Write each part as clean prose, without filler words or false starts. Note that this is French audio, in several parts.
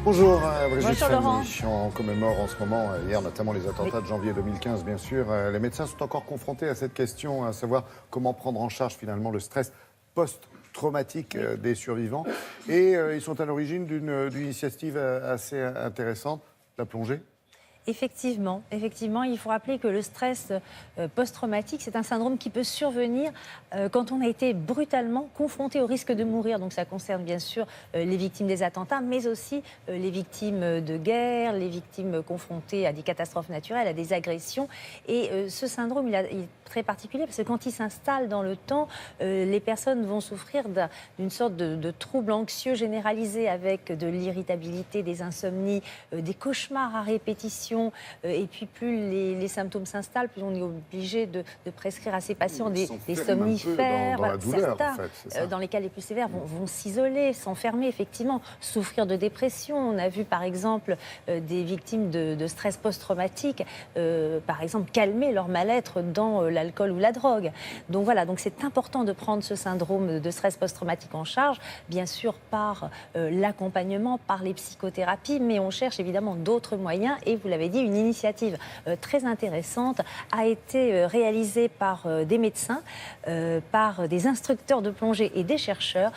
Bonjour Brigitte Bonjour Laurent. Fanny. On commémore en ce moment, hier notamment les attentats de janvier 2015 bien sûr. Les médecins sont encore confrontés à cette question, à savoir comment prendre en charge finalement le stress post-traumatique des survivants. Et ils sont à l'origine d'une initiative assez intéressante, la plongée. Effectivement, il faut rappeler que le stress post-traumatique, c'est un syndrome qui peut survenir quand on a été brutalement confronté au risque de mourir. Donc ça concerne bien sûr les victimes des attentats, mais aussi les victimes de guerre, les victimes confrontées à des catastrophes naturelles, à des agressions. Et ce syndrome, il est très particulier parce que quand il s'installe dans le temps, les personnes vont souffrir d'une sorte de trouble anxieux généralisé avec de l'irritabilité, des insomnies, des cauchemars à répétition. Et puis plus les symptômes s'installent, plus on est obligé de prescrire à ces patients des somnifères. Dans la douleur, certains, en fait, c'est ça. dans les cas les plus sévères, vont s'isoler, s'enfermer, effectivement, souffrir de dépression. On a vu par exemple des victimes de stress post-traumatique, par exemple, calmer leur mal-être dans l'alcool ou la drogue. Donc voilà, donc c'est important de prendre ce syndrome de stress post-traumatique en charge, bien sûr par l'accompagnement, par les psychothérapies, mais on cherche évidemment d'autres moyens. Et vous l'avez dit, une initiative très intéressante a été réalisée par des médecins, par des instructeurs de plongée et des chercheurs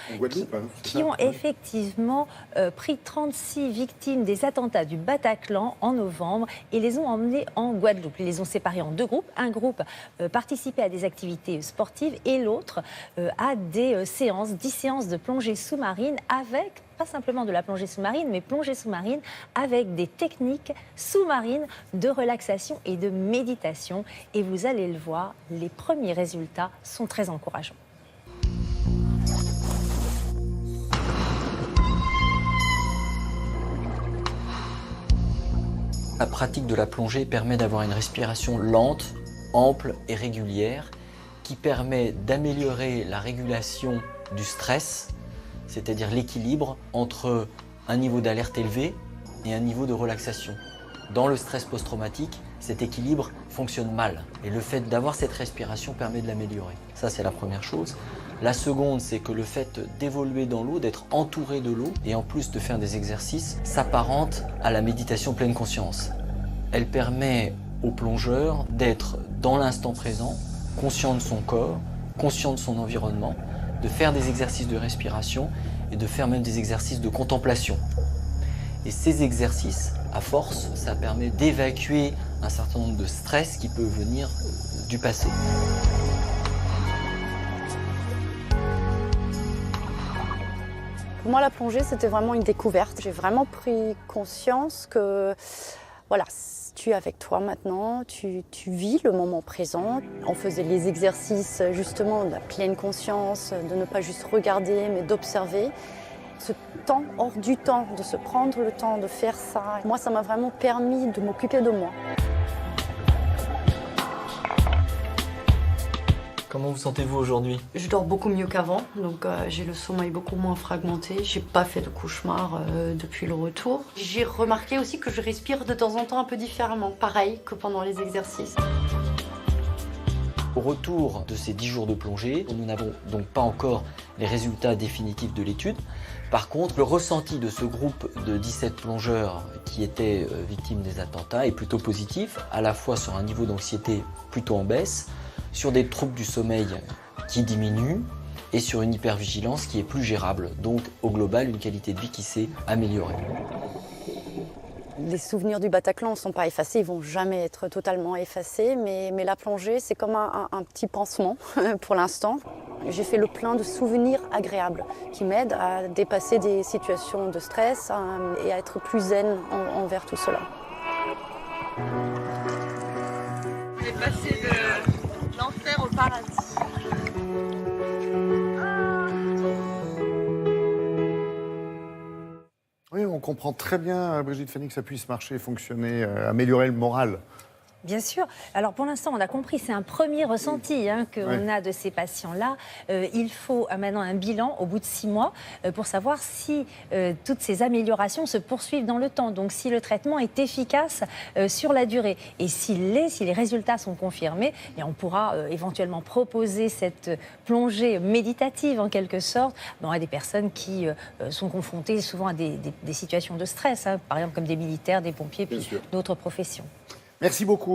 qui ont effectivement pris 36 victimes des attentats du Bataclan en novembre et les ont emmenées en Guadeloupe. Ils les ont séparées en deux groupes. Un groupe participait à des activités sportives et l'autre à des séances, 10 séances de plongée sous-marine avec pas simplement de la plongée sous-marine, mais plongée sous-marine avec des techniques sous-marines de relaxation et de méditation. Et vous allez le voir, les premiers résultats sont très encourageants. La pratique de la plongée permet d'avoir une respiration lente, ample et régulière qui permet d'améliorer la régulation du stress, c'est-à-dire l'équilibre entre un niveau d'alerte élevé et un niveau de relaxation. Dans le stress post-traumatique, cet équilibre fonctionne mal et le fait d'avoir cette respiration permet de l'améliorer. Ça, c'est la première chose. La seconde, c'est que le fait d'évoluer dans l'eau, d'être entouré de l'eau et en plus de faire des exercices, s'apparente à la méditation pleine conscience. Elle permet au plongeur d'être dans l'instant présent, conscient de son corps, conscient de son environnement, de faire des exercices de respiration et de faire même des exercices de contemplation. Et ces exercices, à force, ça permet d'évacuer un certain nombre de stress qui peut venir du passé. Pour moi, la plongée, c'était vraiment une découverte. J'ai vraiment pris conscience que, voilà, tu es avec toi maintenant, tu vis le moment présent. On faisait les exercices justement de la pleine conscience, de ne pas juste regarder, mais d'observer. Ce temps hors du temps, de se prendre le temps de faire ça, moi, ça m'a vraiment permis de m'occuper de moi. Comment vous sentez-vous aujourd'hui ? Je dors beaucoup mieux qu'avant, donc j'ai le sommeil beaucoup moins fragmenté. J'ai pas fait de cauchemar depuis le retour. J'ai remarqué aussi que je respire de temps en temps un peu différemment, pareil que pendant les exercices. Au retour de ces 10 jours de plongée, nous n'avons donc pas encore les résultats définitifs de l'étude. Par contre, le ressenti de ce groupe de 17 plongeurs qui étaient victimes des attentats est plutôt positif, à la fois sur un niveau d'anxiété plutôt en baisse, sur des troubles du sommeil qui diminuent et sur une hypervigilance qui est plus gérable. Donc au global, une qualité de vie qui s'est améliorée. Les souvenirs du Bataclan ne sont pas effacés, ils ne vont jamais être totalement effacés, mais la plongée, c'est comme un petit pansement pour l'instant. J'ai fait le plein de souvenirs agréables qui m'aident à dépasser des situations de stress et à être plus zen envers tout cela. On est passé de l'enfer au paradis. Oui, on comprend très bien, Brigitte Fanny, que ça puisse marcher, fonctionner, améliorer le moral Bien sûr. Alors pour l'instant, on a compris, c'est un premier ressenti qu'on a de ces patients-là. Il faut maintenant un bilan au bout de 6 mois pour savoir si toutes ces améliorations se poursuivent dans le temps. Donc si le traitement est efficace sur la durée. Et si les résultats sont confirmés, et on pourra éventuellement proposer cette plongée méditative en quelque sorte à des personnes qui sont confrontées souvent à des situations de stress, par exemple comme des militaires, des pompiers, puis d'autres professions. Merci beaucoup.